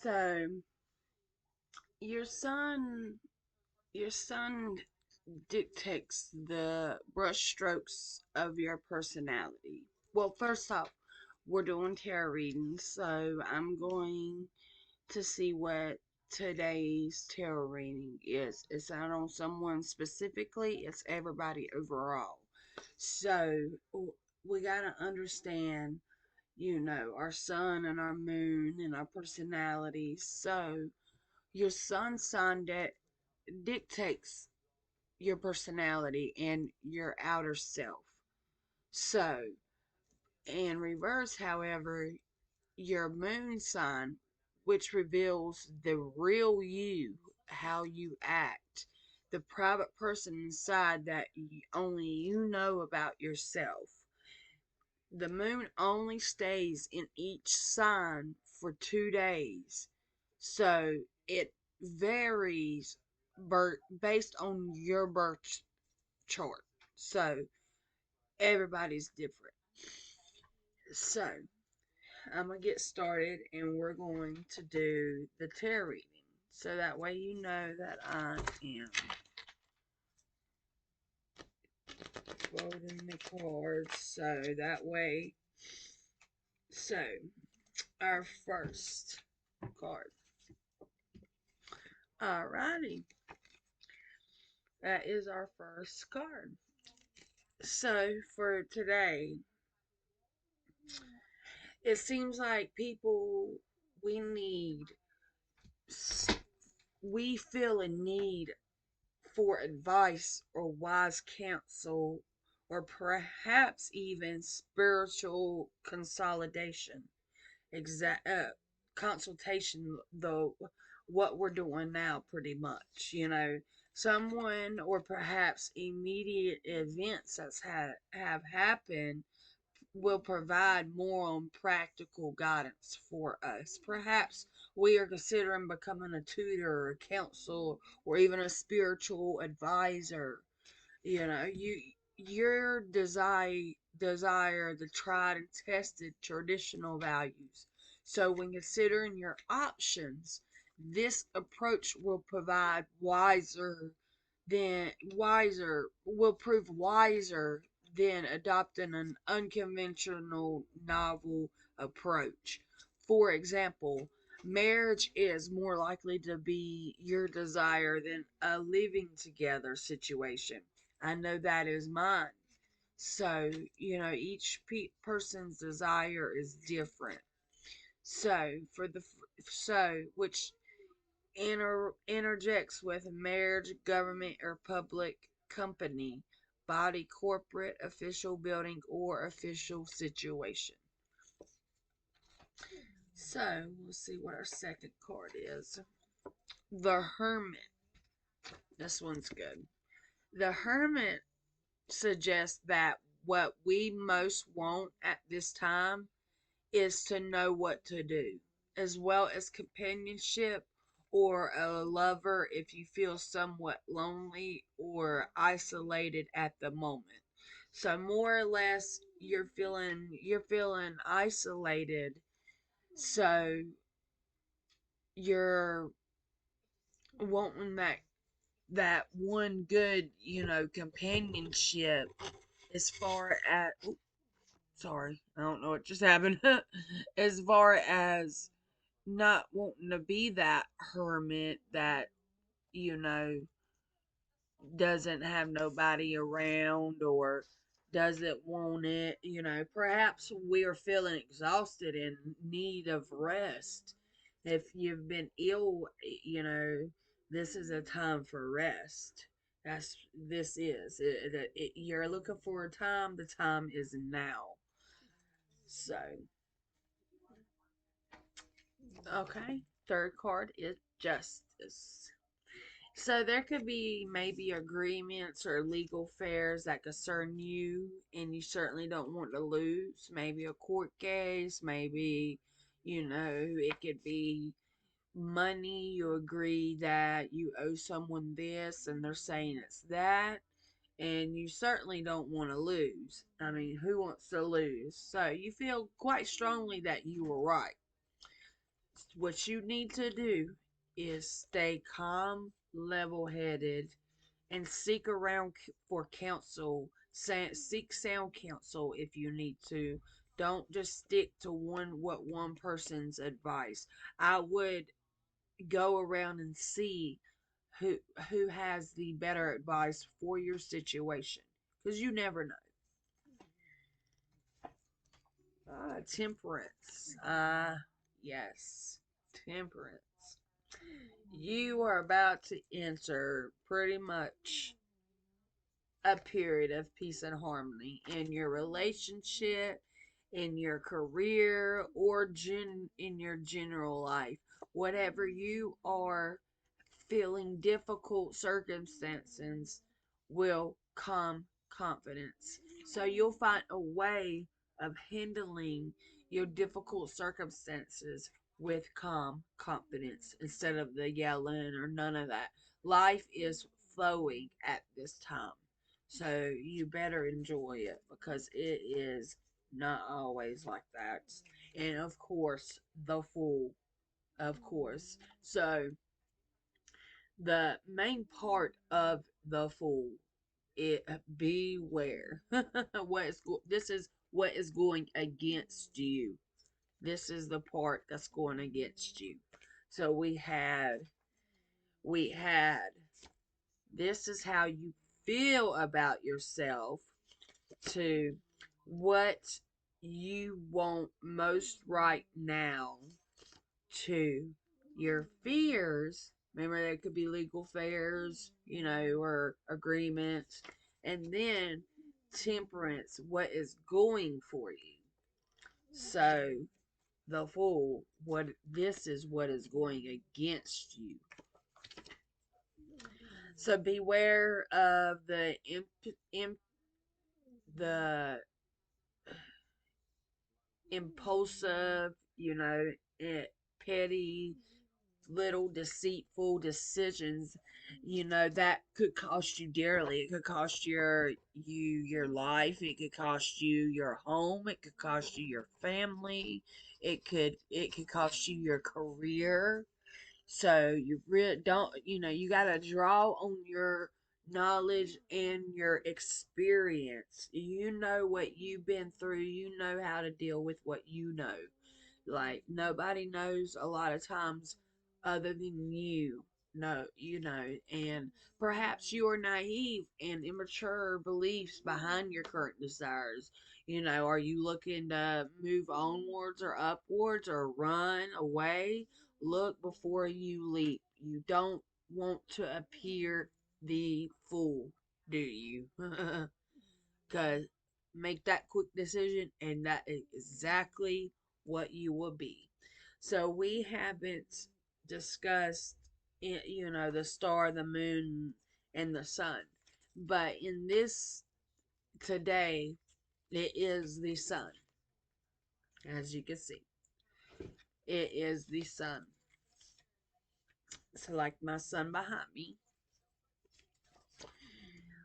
So your sun your sun dictates the brushstrokes of your personality. Well, first off, we're doing tarot readings, so I'm going to see what today's tarot reading is. It's not on someone specifically, it's everybody overall. So we gotta understand, our sun and our moon and our personalities. So your sun sign dictates your personality and your outer self. So, in reverse, however, your moon sign, which reveals the real you, how you act, the private person inside that only you know about yourself. The moon only stays in each sign for 2 days. So it varies based on your birth chart. So everybody's different. So I'm going to get started and we're going to do the tarot reading. So that way you know that I am folding the cards. So that way, so our first card. Alrighty, that is our first card. So for today, it seems like we need, we feel a need for advice or wise counsel or perhaps even spiritual consolidation. Exact consultation, though, what we're doing now pretty much, someone or perhaps immediate events that's have happened will provide more on practical guidance for us. Perhaps we are considering becoming a tutor or a counselor or even a spiritual advisor. Your desire the tried and tested traditional values. So when considering your options, this approach will provide will prove wiser than adopting an unconventional novel approach. For example, marriage is more likely to be your desire than a living together situation. I know that is mine. So, each person's desire is different. So, which interjects with marriage, government, or public company, body, corporate, official building, or official situation. So, we'll see what our second card is. The Hermit. This one's good. The Hermit suggests that what we most want at this time is to know what to do, as well as companionship or a lover if you feel somewhat lonely or isolated at the moment. So more or less you're feeling isolated, so you're wanting that one good, companionship as far as sorry, I don't know what just happened. As far as not wanting to be that hermit that, you know, doesn't have nobody around or doesn't want it, perhaps we are feeling exhausted and need of rest. If you've been ill, this is a time for rest. This is. You're looking for a time, the time is now. So, okay. Third card is justice. So there could be maybe agreements or legal affairs that concern you and you certainly don't want to lose. Maybe a court case, maybe, it could be money. You agree that you owe someone this and they're saying it's that. And you certainly don't want to lose. I mean, who wants to lose? So you feel quite strongly that you were right. What you need to do is stay calm, level headed, and seek around for counsel. Seek sound counsel if you need to. Don't just stick to one person's advice. I would go around and see who who has the better advice for your situation, because you never know. Temperance. Yes, temperance. You are about to enter pretty much a period of peace and harmony in your relationship, in your career, or in your general life. Whatever you are feeling, difficult circumstances will come confidence. So you'll find a way of handling your difficult circumstances with calm confidence instead of the yelling or none of that. Life is flowing at this time. So you better enjoy it because it is not always like that. And of course, the fool, of course. So the main part of the fool, it beware. This is what is going against you. This is the part that's going against you. So we had this is how you feel about yourself, to what you want most right now, to your fears. Remember, there could be legal fears, or agreements, and then temperance, what is going for you. So, the fool, what this is what is going against you. So beware of the impulsive, petty, little deceitful decisions, that could cost you dearly. It could cost your life. It could cost you your home. It could cost you your family. It could cost you your career. So you really don't, you got to draw on your knowledge and your experience. You know what you've been through. You know how to deal with what you know. Like, nobody knows a lot of times other than you. No, and perhaps your naive and immature beliefs behind your current desires. Are you looking to move onwards or upwards or run away? Look before you leap. You don't want to appear the fool, do you? Because make that quick decision, and that is exactly what you will be. So we haven't discussed, the star, the moon, and the sun. But in this today, it is the sun. As you can see, it is the sun. So, like my sun behind me,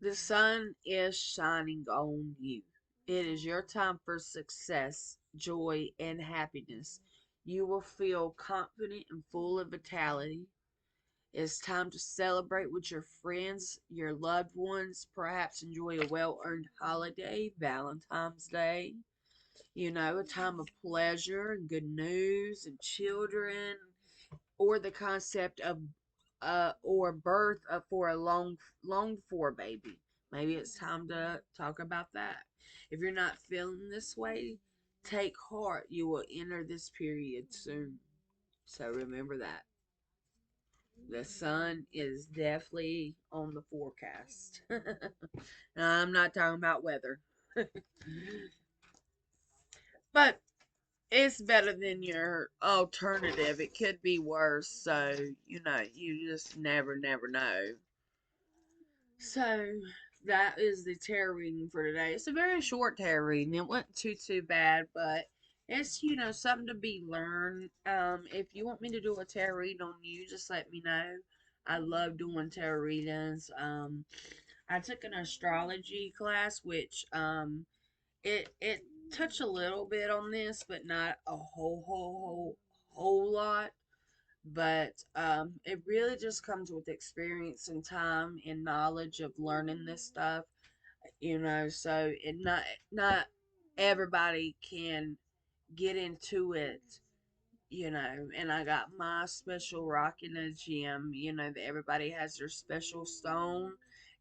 the sun is shining on you. It is your time for success, joy, and happiness. You will feel confident and full of vitality. It's time to celebrate with your friends, your loved ones, perhaps enjoy a well earned holiday, Valentine's Day. A time of pleasure and good news and children, or the concept of or birth for a longed for baby. Maybe it's time to talk about that. If you're not feeling this way, take heart. You will enter this period soon. So remember that. The sun is definitely on the forecast. I'm not talking about weather. But it's better than your alternative. It could be worse. So, you just never know. So, that is the tarot reading for today. It's a very short tarot reading. It wasn't too bad, but it's, something to be learned. If you want me to do a tarot reading on you, just let me know. I love doing tarot readings. I took an astrology class, which, it touched a little bit on this, but not a whole lot. But it really just comes with experience and time and knowledge of learning this stuff, so not everybody can get into it, and I got my special rock in the gym, that everybody has their special stone.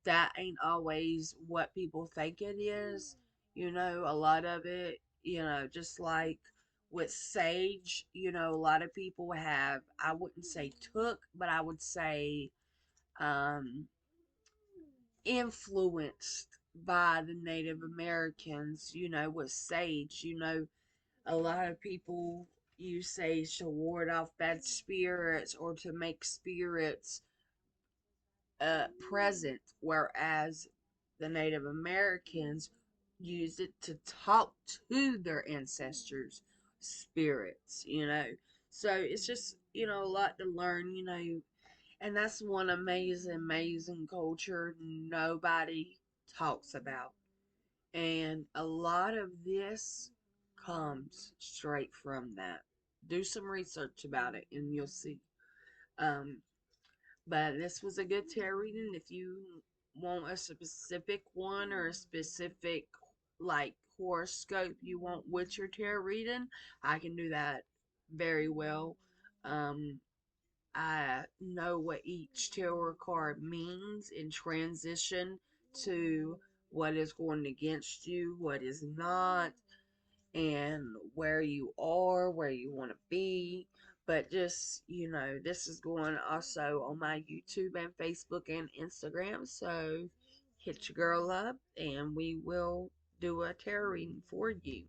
That ain't always what people think it is, a lot of it, just like with sage, a lot of people have, I wouldn't say took, but I would say, um, influenced by the Native Americans, with sage, a lot of people use sage to ward off bad spirits or to make spirits present, whereas the Native Americans used it to talk to their ancestors' spirits, So it's just, a lot to learn, and that's one amazing, amazing culture nobody talks about. And a lot of this comes straight from that. Do some research about it and you'll see. Um, but this was a good tarot reading. If you want a specific one or a specific like horoscope you want with your tarot reading, I can do that very well. Um, I know what each tarot card means in transition to what is going against you, what is not, and where you are, where you want to be. But just, this is going also on my YouTube and Facebook and Instagram. So hit your girl up and we will do a tarot reading for you.